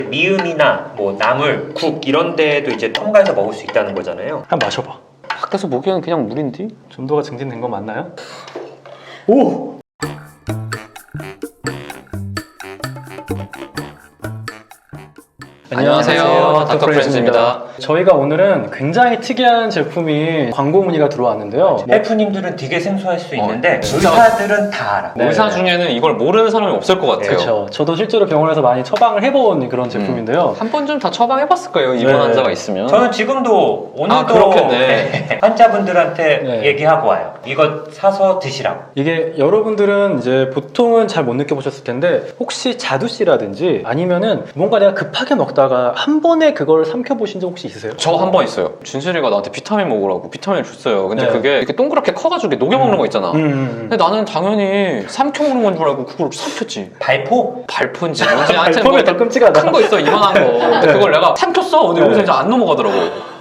미음이나 뭐 나물, 국 이런 데에도 이제 첨가해서 먹을 수 있다는 거잖아요. 한번 마셔봐. 밖에서 보기에는 그냥 물인데? 점도가 증진된 거 맞나요? 오! 안녕하세요. 닥터 프렌즈입니다. 저희가 오늘은 굉장히 특이한 제품이 광고 문의가 들어왔는데요. 헬프님들은 되게 생소할 수 있는데 진짜. 의사들은 다 알아. 네. 의사 중에는 이걸 모르는 사람이 없을 것 같아요. 그렇죠. 저도 실제로 병원에서 많이 처방을 해본 그런 제품인데요. 한 번쯤 다 처방해봤을 거예요. 입원 네. 환자가 있으면. 저는 지금도 오늘도 그렇겠네. 환자분들한테 네. 얘기하고 와요. 이거 사서 드시라고. 이게 여러분들은 이제 보통은 잘 못 느껴보셨을 텐데 혹시 자두씨라든지 아니면은 뭔가 내가 급하게 먹다가 한 번에 그걸 삼켜보신 적 혹시 있으세요? 저 한 번 있어요. 준슬이가 나한테 비타민 먹으라고 비타민을 줬어요. 근데 네. 그게 이렇게 동그랗게 커가지고 녹여 먹는 거 있잖아. 근데 나는 당연히 삼켜 먹는 건 줄 알고 그걸 삼켰지. 발포? 발포인지 뭔지 하여튼 발포면 더 끔찍하다. 큰 거 있어, 이만한 거. 근데 네. 그걸 내가 삼켰어. 근데 네. 여기서 이제 안 넘어가더라고.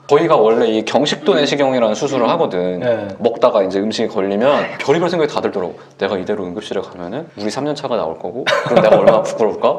저희가 원래 이 경식도 내시경이라는 수술을 하거든. 네. 먹다가 이제 음식이 걸리면 별의별 생각이 다 들더라고. 내가 이대로 응급실에 가면은 우리 3년 차가 나올 거고, 그럼 내가 얼마나 부끄러울까?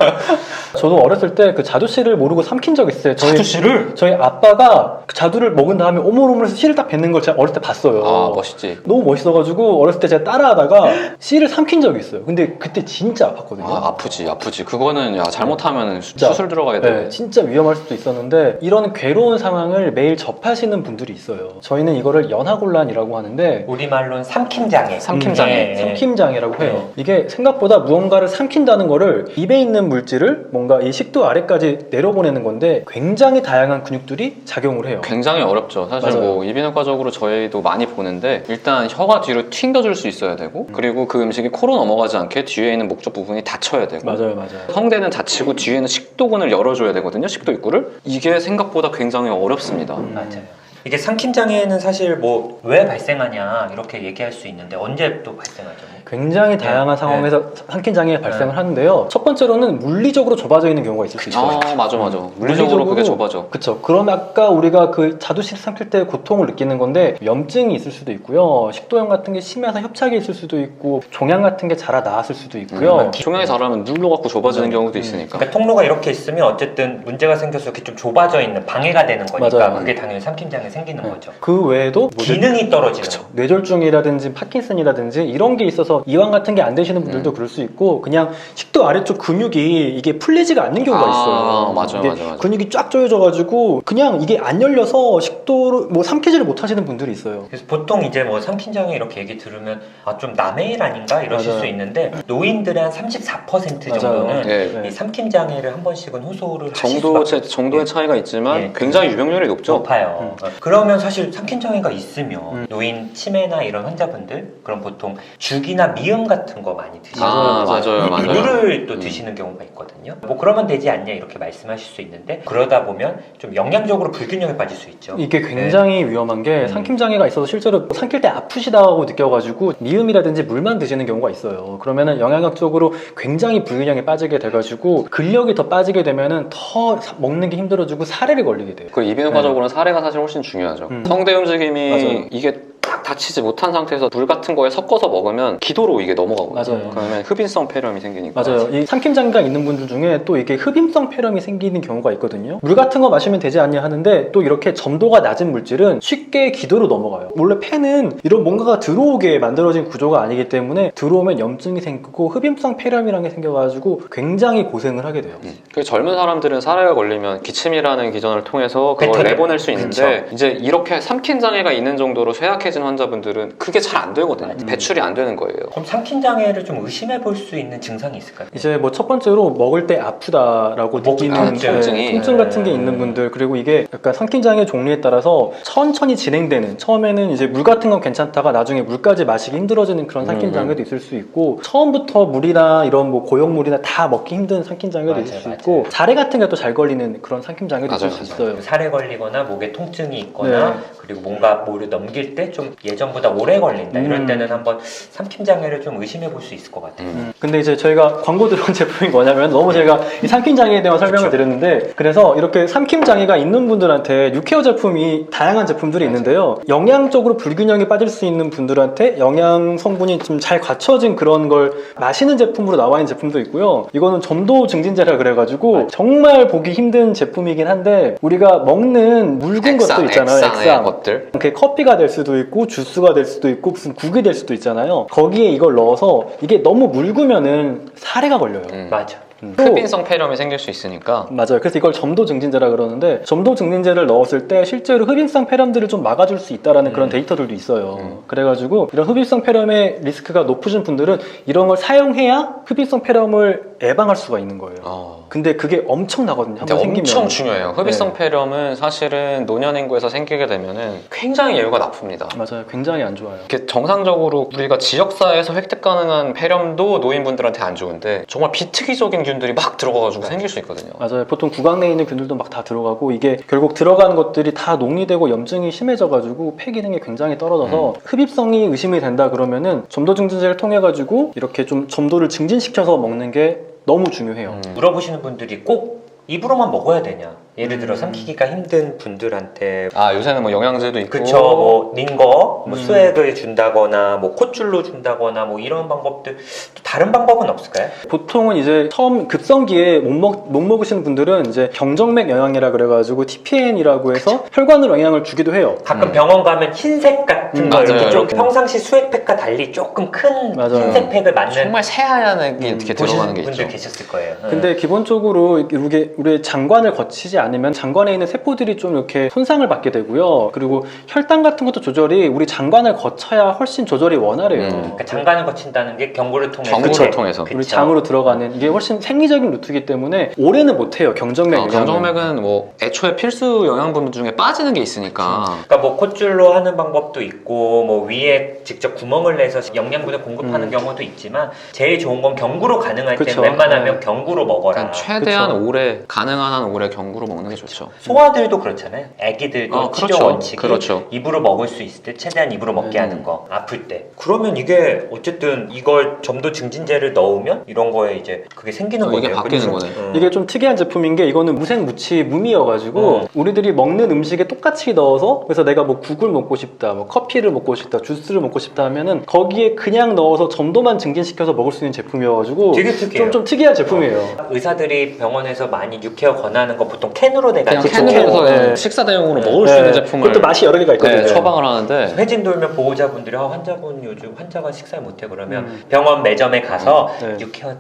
저도 어렸을 때 그 자두씨를 모르고 삼킨 적 있어요. 자두씨를? 저희 아빠가 그 자두를 먹은 다음에 오물오물해서 씨를 딱 뱉는 걸 제가 어릴 때 봤어요. 아, 멋있지. 너무 멋있어가지고 어렸을 때 제가 따라하다가 씨를 삼킨 적이 있어요. 근데 그때 진짜 아팠거든요. 아, 아프지. 그거는 야 잘못하면 진짜. 수술 들어가야 돼. 네, 진짜 위험할 수도 있었는데 이런 괴로운 상황을 매일 접하시는 분들이 있어요. 저희는 이거를 연하곤란이라고 하는데 우리말로는 삼킴장애. 삼킴장애. 네. 삼킴장애라고 해요. 이게 생각보다 무언가를 삼킨다는 거를 입에 있는 물질을 뭔가 이 식도 아래까지 내려보내는 건데 굉장히 다양한 근육들이 작용을 해요. 굉장히 어렵죠. 사실 맞아요. 뭐 이비인후과적으로 저희도 많이 보는데 일단 혀가 뒤로 튕겨줄 수 있어야 되고 그리고 그 음식이 코로 넘어가지 않게 뒤에 있는 목적 부분이 닫혀야 되고 맞아요. 성대는 닫히고 뒤에는 식도근을 열어줘야 되거든요. 식도 입구를. 이게 생각보다 굉장히 어렵습니다. 맞아요. 이게 삼킴장애는 사실 뭐 왜 발생하냐 이렇게 얘기할 수 있는데 언제 또 발생하죠? 굉장히 다양한 상황에서 삼킴장애가 발생을 하는데요. 첫 번째로는 물리적으로 좁아져 있는 경우가 있을 수 있어요. 아, 맞아. 물리적으로 그게 좁아져. 그쵸. 그럼 아까 우리가 그 자두씨를 삼킬 때 고통을 느끼는 건데 염증이 있을 수도 있고요. 식도염 같은 게 심해서 협착이 있을 수도 있고 종양 같은 게 자라 나왔을 수도 있고요. 종양이 자라면 눌러갖고 좁아지는 경우도 있으니까. 그러니까 통로가 이렇게 있으면 어쨌든 문제가 생겨서 이렇게 좀 좁아져 있는 방해가 되는 거니까 맞아요. 그게 당연히 삼킴장애 생기는 거죠. 그 외에도 뭐 기능이 떨어지는 그쵸. 거. 뇌졸중이라든지 파킨슨이라든지 이런 게 있어서 이완 같은 게 안 되시는 분들도 그럴 수 있고 그냥 식도 아래쪽 근육이 이게 풀리지가 않는 경우가 있어요. 맞아. 근육이 쫙 조여져가지고 그냥 이게 안 열려서 식도를 뭐 삼키지를 못하시는 분들이 있어요. 그래서 보통 이제 뭐 삼킴장애 이렇게 얘기 들으면 아 좀 남의 일 아닌가 이러실 맞아요. 수 있는데 노인들의 한 34% 정도는 네. 이 삼킴장애를 한 번씩은 호소를 하실 수밖에 정도의 차이가 있지만 예. 굉장히 유병률이 높죠. 높아요. 그러면 사실 삼킴장애가 있으면 노인 치매나 이런 환자분들 그럼 보통 죽이나 미음 같은 거 많이 드시고 맞아요. 물을 또 드시는 경우가 있거든요. 뭐 그러면 되지 않냐 이렇게 말씀하실 수 있는데 그러다 보면 좀 영양적으로 불균형에 빠질 수 있죠. 이게 굉장히 위험한 게 삼킴장애가 있어서 실제로 삼킬 때 아프시다고 느껴가지고 미음이라든지 물만 드시는 경우가 있어요. 그러면은 영양학적으로 굉장히 불균형에 빠지게 돼가지고 근력이 더 빠지게 되면은 더 먹는 게 힘들어지고 사례를 걸리게 돼요. 그 이비인후과적으로는 사례가 사실 훨씬 중요하죠. 성대 움직임이 맞아요. 이게 딱 닫히지 못한 상태에서 물 같은 거에 섞어서 먹으면 기도로 이게 넘어가거든요. 맞아요. 그러면 흡인성 폐렴이 생기니까. 맞아요. 이 삼킴장애가 있는 분들 중에 또 이게 흡임성 폐렴이 생기는 경우가 있거든요. 물 같은 거 마시면 되지 않냐 하는데 또 이렇게 점도가 낮은 물질은 쉽게 기도로 넘어가요. 원래 폐는 이런 뭔가가 들어오게 만들어진 구조가 아니기 때문에 들어오면 염증이 생기고 흡임성 폐렴이라는 게 생겨가지고 굉장히 고생을 하게 돼요. 그 젊은 사람들은 사례가 걸리면 기침이라는 기전을 통해서 그걸 뱉어내. 내보낼 수 있는데 이제 이렇게 삼킨 장애가 있는 정도로 쇠약해진 환자분들은 그게 잘 안 되거든요. 배출이 안 되는 거예요. 그럼 삼킴장애를 좀 의심해 볼 수 있는 증상이 있을까요? 이제 뭐 첫 번째로 먹을 때 아프다라고 느끼는 통증이. 통증 같은 게 있는 분들 그리고 이게 약간 삼킴장애 종류에 따라서 천천히 진행되는 처음에는 이제 물 같은 건 괜찮다가 나중에 물까지 마시기 힘들어지는 그런 삼킴장애도 있을 수 있고 처음부터 물이나 이런 뭐 고용물이나 다 먹기 힘든 삼킴장애도 있을 수 있고 사례 같은 게 또 잘 걸리는 그런 삼킴장애도 있을 수 있어요. 살에 걸리거나 목에 통증이 있거나 네. 그리고 뭔가 뭐를 넘길 때 좀 예전보다 오래 걸린다 이럴 음. 때는 한번 삼킴 장애를 좀 의심해 볼 수 있을 것 같아요. 근데 이제 저희가 광고 들어온 제품이 뭐냐면 너무 제가 이 삼킴 장애에 대한 설명을 그쵸. 드렸는데 그래서 이렇게 삼킴 장애가 있는 분들한테 육케어 제품이 다양한 제품들이 있는데요. 영양적으로 불균형이 빠질 수 있는 분들한테 영양 성분이 좀 잘 갖춰진 그런 걸 마시는 제품으로 나와 있는 제품도 있고요. 이거는 점도 증진제라 그래가지고 정말 보기 힘든 제품이긴 한데 우리가 먹는 묽은 것도 있잖아요. 액상의 것들. 그게 커피가 될 수도 있고 주스가 될 수도 있고 무슨 국이 될 수도 있잖아요. 거기에 이걸 넣어서 이게 너무 묽으면은 사례가 걸려요. 맞아. 또- 흡인성 폐렴이 생길 수 있으니까. 맞아요. 그래서 이걸 점도 증진제라 그러는데 점도 증진제를 넣었을 때 실제로 흡입성 폐렴들을 좀 막아줄 수 있다라는 그런 데이터들도 있어요. 그래가지고 이런 흡입성 폐렴의 리스크가 높으신 분들은 이런 걸 사용해야 흡입성 폐렴을 예방할 수가 있는 거예요. 근데 그게 엄청나거든요. 근데 한번 생기면. 엄청 중요해요. 흡입성 폐렴은 사실은 노년 인구에서 생기게 되면은 굉장히 예후가 나쁩니다. 맞아요. 굉장히 안 좋아요. 이렇게 정상적으로 우리가 지역사회에서 획득 가능한 폐렴도 노인분들한테 안 좋은데 정말 비특이적인 균들이 막 들어가가지고 생길 수 있거든요. 맞아요. 보통 구강 내에 있는 균들도 막 다 들어가고 이게 결국 들어가는 것들이 다 녹리되고 염증이 심해져가지고 폐 기능이 굉장히 떨어져서 흡입성이 의심이 된다 그러면은 점도 증진제를 통해 가지고 이렇게 좀 점도를 증진시켜서 먹는 게 너무 중요해요. 물어보시는 분들이 꼭 입으로만 먹어야 되냐? 예를 들어 삼키기가 힘든 분들한테 아 요새는 뭐 영양제도 있고. 그쵸, 뭐 링거, 뭐 수액을 준다거나, 뭐 콧줄로 준다거나, 뭐 이런 방법들 또 다른 방법은 없을까요? 보통은 이제 처음 급성기에 못 먹으시는 분들은 이제 경정맥 영양이라 그래가지고 TPN이라고 해서 혈관으로 영향을 주기도 해요. 가끔 병원 가면 흰색 같은 거 맞아요. 이렇게 좀 이렇게. 평상시 수액팩과 달리 조금 큰 맞아요. 흰색 팩을 맞는 정말 새하얀 게 이렇게 들어가는 보시는 게 분들 있죠. 계셨을 거예요. 근데 기본적으로 이게 우리 장관을 거치지 않으면 장관에 있는 세포들이 좀 이렇게 손상을 받게 되고요. 그리고 혈당 같은 것도 조절이 우리 장관을 거쳐야 훨씬 조절이 원활해요. 그러니까 장관을 거친다는 게 경구를 통해서. 경구를 그쵸? 통해서. 그쵸. 우리 장으로 들어가는 이게 훨씬 생리적인 루트이기 때문에 오래는 못해요. 경정맥 영양은. 경정맥은 뭐 애초에 필수 영양분 중에 빠지는 게 있으니까. 그러니까 뭐 콧줄로 하는 방법도 있고 뭐 위에 직접 구멍을 내서 영양분을 공급하는 경우도 있지만 제일 좋은 건 경구로 가능할 때 그쵸. 웬만하면 네. 경구로 먹어라. 그러니까 최대한 그쵸. 오래 가능한 한 오래 경구로 먹는 게 좋죠. 소아들도 그렇잖아요. 아기들도 치료 그렇죠. 원칙이 그렇죠. 입으로 먹을 수 있을 때 최대한 입으로 먹게 하는 거. 아플 때. 그러면 이게 어쨌든 이걸 점도 증진제를 넣으면 이런 거에 이제 그게 생기는 거예요. 이게 바뀌는 그쵸? 거네. 이게 좀 특이한 제품인 게 이거는 무생무치 무미여가지고 우리들이 먹는 음식에 똑같이 넣어서 그래서 내가 뭐 국을 먹고 싶다, 뭐 커피를 먹고 싶다, 주스를 먹고 싶다 하면은 거기에 그냥 넣어서 점도만 증진시켜서 먹을 수 있는 제품이어가지고 되게 특이해요. 좀 특이한 제품이에요. 의사들이 병원에서 많이 육케어 권하는 거 보통 캔으로 그냥 돼가지고 캔으로 해서 네. 식사 대용으로 먹을 수 있는 제품을 그것도 맛이 여러 개가 있거든요. 네, 처방을 하는데 회진 돌면 보호자분들이 환자분 요즘 환자가 식사를 못해 그러면 병원 매점에 가서 네. 육케어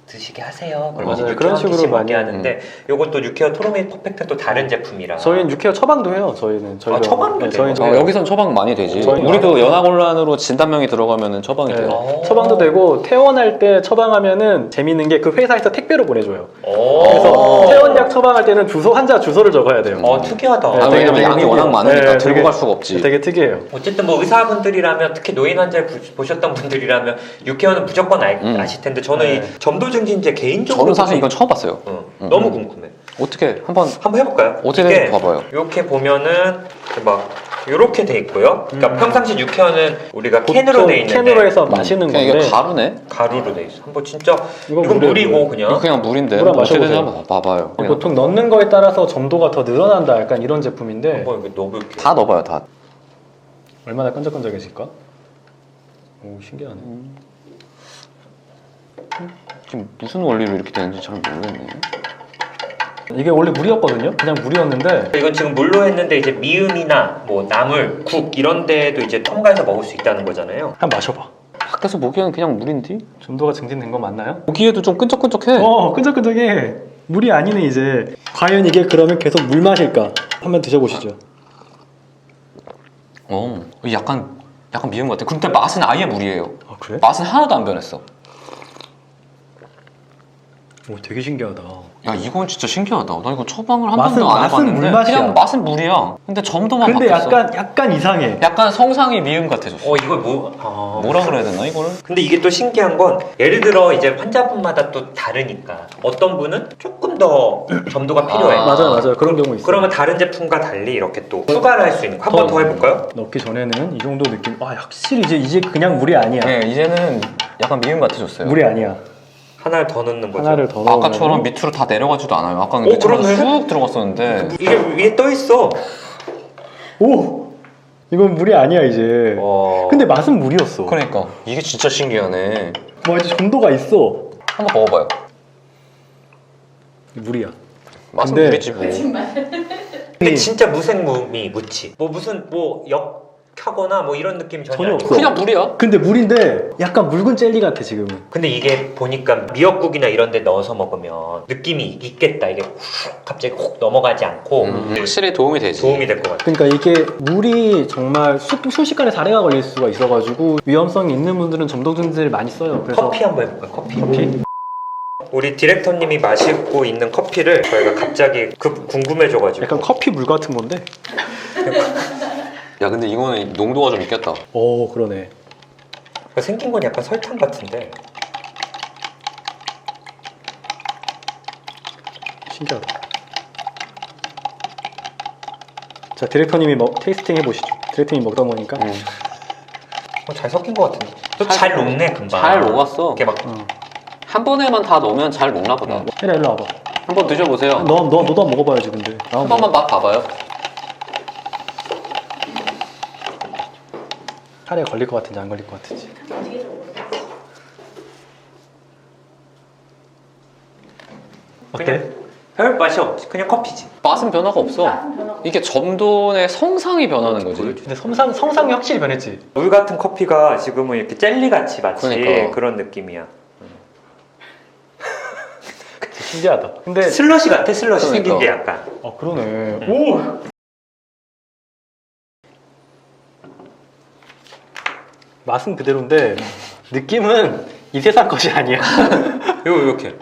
드시게 하세요. 그러면 맞아요. 육케어 그런 한 식으로 끼씩 많이 먹게 하는데 요것도 육케어 토로메이 퍼펙트 또 다른 제품이라. 저희는 육회어 처방도 해요. 저희는 처방도 돼요? 저희는 여기선 처방 많이 되지. 저희- 우리도 연하곤란으로 진단명이 들어가면 처방이 네. 돼요. 처방도 되고 퇴원할 때 처방하면은 재밌는 게 그 회사에서 택배로 보내줘요. 오. 그래서 퇴원약 처방할 때는 환자 주소를 적어야 돼요. 특이하다. 아, 되게 왜냐면 양이 워낙 많으니까 네, 들고 되게- 갈 수가 없지. 되게 특이해요. 어쨌든 뭐 의사분들이라면 특히 노인 환자를 보셨던 분들이라면 육케어는 무조건 아실 텐데 저는 네. 이 점도증진제 개인적으로 저는 사실 이건 처음 봤어요. 너무 궁금해. 어떻게 한번 해볼까요? 어떻게 이게 되는지 봐봐요. 이렇게 보면은 막 이렇게 돼 있고요. 그러니까 평상시 육회어는 우리가 캔으로 보통 돼 있는데 캔으로 해서 마시는 그냥 건데 이거 가루네? 가루로 돼 있어. 한번 진짜 이건 이건 물이에요, 물이고 물. 이거 그냥. 그냥 물인데 물 한번 어떻게 되는지 마셔보세요. 한번 봐봐요. 그냥 보통 넣는 거에 따라서 점도가 더 늘어난다 약간 이런 제품인데 한번 이거 넣어볼게요. 다 넣어봐요 다. 얼마나 끈적끈적해질까? 오 신기하네. 지금 무슨 원리로 이렇게 되는지 잘 모르겠네. 이게 원래 물이었거든요. 그냥 물이었는데 이건 지금 물로 했는데 이제 미음이나 뭐 나물, 국 이런 데도 이제 첨가해서 먹을 수 있다는 거잖아요. 한번 마셔봐. 밖에서 보기에는 그냥 물인데? 점도가 증진된 거 맞나요? 보기에도 좀 끈적끈적해. 끈적끈적해. 물이 아니네 이제. 과연 이게 그러면 계속 물 맛일까? 한번 드셔보시죠. 약간 미운 것 같아. 근데 맛은 아예 물이에요. 아 그래? 맛은 하나도 안 변했어. 오, 되게 신기하다. 야 이건 진짜 신기하다. 나 이거 처방을 한 맛은- 번도 안 맛은 해봤는데 물맛이야. 그냥 맛은 물이야. 근데 점도만 근데 바뀌었어. 약간 이상해. 약간 성상이 미음 같아졌어. 이걸 뭐라 그래야 되나 이거를? 근데 이게 또 신기한 건 예를 들어 이제 환자분마다 또 다르니까 어떤 분은 조금 더 점도가 필요해. 맞아요. 그런 경우 있어요. 그러면 다른 제품과 달리 이렇게 또 추가를 할 수 있는 거. 한 번 더 해볼까요? 넣기 전에는 이 정도 느낌. 확실히 이제 그냥 물이 아니야. 네 이제는 약간 미음 같아졌어요. 물이 아니야. 하나를 더 넣는 거죠. 하나를 더 넣으면 아까처럼 밑으로 다 내려가지도 않아요. 아까는 밑으로 그러네. 쑥 들어갔었는데 이게 위에 떠 있어. 오! 이건 물이 아니야 이제. 근데 맛은 물이었어. 그러니까 이게 진짜 신기하네. 이제 점도가 있어. 한번 먹어봐요. 물이야. 맛은 근데- 물이지 뭐. 근데 진짜 무생무미 무치. 무슨 역하거나 이런 느낌이 전혀 전혀 아니고. 없어. 그냥 물이야. 근데 물인데 약간 묽은 젤리 같아 지금은. 근데 이게 보니까 미역국이나 이런 데 넣어서 먹으면 느낌이 있겠다. 이게 훅 갑자기 훅 넘어가지 않고 확실히 도움이 되지. 도움이 될 것 같아. 그러니까 이게 물이 정말 순식간에 사례가 걸릴 수가 있어가지고 위험성이 있는 분들은 점도증제를 많이 써요. 그래서 커피 한번 해볼까요? 커피. 커피? 우리 디렉터님이 마시고 있는 커피를 저희가 갑자기 궁금해져가지고 약간 커피 물 같은 건데. 야 근데 이거는 농도가 좀 있겠다. 오 그러네. 생긴 건 약간 설탕 같은데 신기하다. 자 디렉터님이 테이스팅 해보시죠. 디렉터님이 먹다 보니까 잘 섞인 것 같은데 또 잘 녹네 금방. 잘 녹았어. 이렇게 막 한 번에만 다 넣으면 잘 녹나 보다. 혜라 일로 와봐. 한번 드셔보세요. 너도 한번 먹어봐야지 근데. 한 번만 맛 봐봐요. 살에 걸릴 것 같은지 안 걸릴 것 같은지. 어때? 별 맛이 없지. 그냥 커피지. 맛은 변화가 없어. 이게 점도의 성상이 변하는 거지. 근데 성상이 확실히 변했지. 물 같은 커피가 지금은 이렇게 젤리 같이 마치 그러니까. 그런 느낌이야. 신기하다. 근데 슬러시 같아. 슬러시 생긴 게 그러니까. 약간. 그러네. 오. 맛은 그대로인데 느낌은 이 세상 것이 아니야. 이렇게.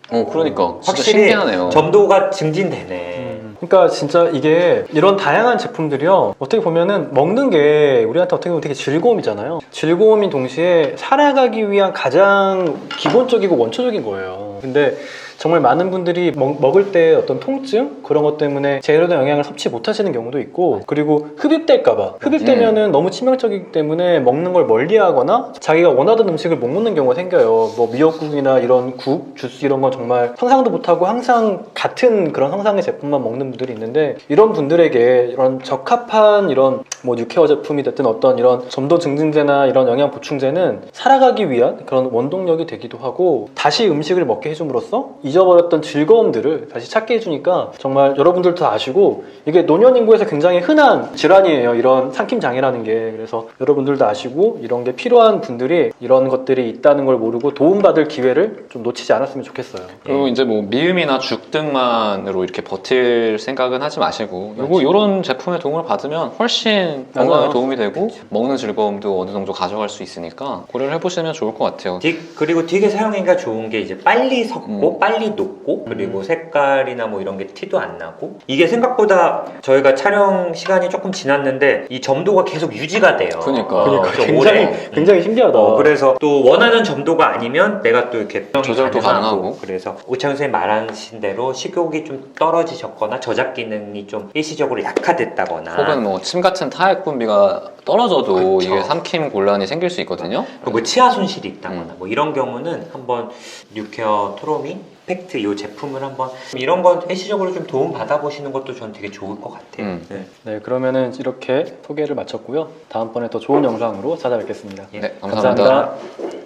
그러니까 진짜 확실히 신기하네요. 점도가 증진되네. 그러니까 진짜 이게 이런 다양한 제품들이요 어떻게 보면은 먹는 게 우리한테 어떻게 보면 되게 즐거움이잖아요. 즐거움인 동시에 살아가기 위한 가장 기본적이고 원초적인 거예요. 근데 정말 많은 분들이 먹을 때 어떤 통증 그런 것 때문에 제대로 된 영양을 섭취 못 하시는 경우도 있고, 그리고 흡입될까봐 흡입되면은 너무 치명적이기 때문에 먹는 걸 멀리하거나 자기가 원하던 음식을 못 먹는 경우가 생겨요. 미역국이나 이런 국, 주스 이런 건 정말 상상도 못하고 항상 같은 그런 형상의 제품만 먹는 분들이 있는데, 이런 분들에게 이런 적합한 이런 육회화 제품이 됐든 어떤 이런 점도 증진제나 이런 영양 보충제는 살아가기 위한 그런 원동력이 되기도 하고, 다시 음식을 먹게 해줌으로써 잊어버렸던 즐거움들을 다시 찾게 해주니까 정말 여러분들도 아시고 이게 노년 인구에서 굉장히 흔한 질환이에요. 이런 삼킴장애라는 게. 그래서 여러분들도 아시고 이런 게 필요한 분들이 이런 것들이 있다는 걸 모르고 도움받을 기회를 좀 놓치지 않았으면 좋겠어요. 그리고 이제 미음이나 죽 등만으로 이렇게 버틸 생각은 하지 마시고 이런 제품의 도움을 받으면 훨씬 건강에 맞아요. 도움이 되고 먹는 즐거움도 어느 정도 가져갈 수 있으니까 고려를 해보시면 좋을 것 같아요. 그리고 되게 사용하기가 좋은 게 이제 빨리 섞고 빨리 녹고 그리고 색깔이나 이런 게 티도 안 나고, 이게 생각보다 저희가 촬영 시간이 조금 지났는데 이 점도가 계속 유지가 돼요. 그러니까. 좀 오래. 굉장히 신기하다. 그래서 또 원하는 점도가 아니면 내가 또 이렇게 조절도 가능하고. 그래서 오창 선생님 말하신 대로 식욕이 좀 떨어지셨거나 저작 기능이 좀 일시적으로 약화됐다거나 혹은 침 같은 타액 분비가 떨어져도 그쵸. 이게 삼킴 곤란이 생길 수 있거든요. 치아 손실이 있다거나 이런 경우는 한번 뉴케어 트로미 팩트 이 제품을 한번 이런 건 일시적으로 좀 도움 받아보시는 것도 저는 되게 좋을 것 같아요. 네. 네, 그러면은 이렇게 소개를 마쳤고요. 다음번에 더 좋은 영상으로 찾아뵙겠습니다. 네, 감사합니다. 감사합니다.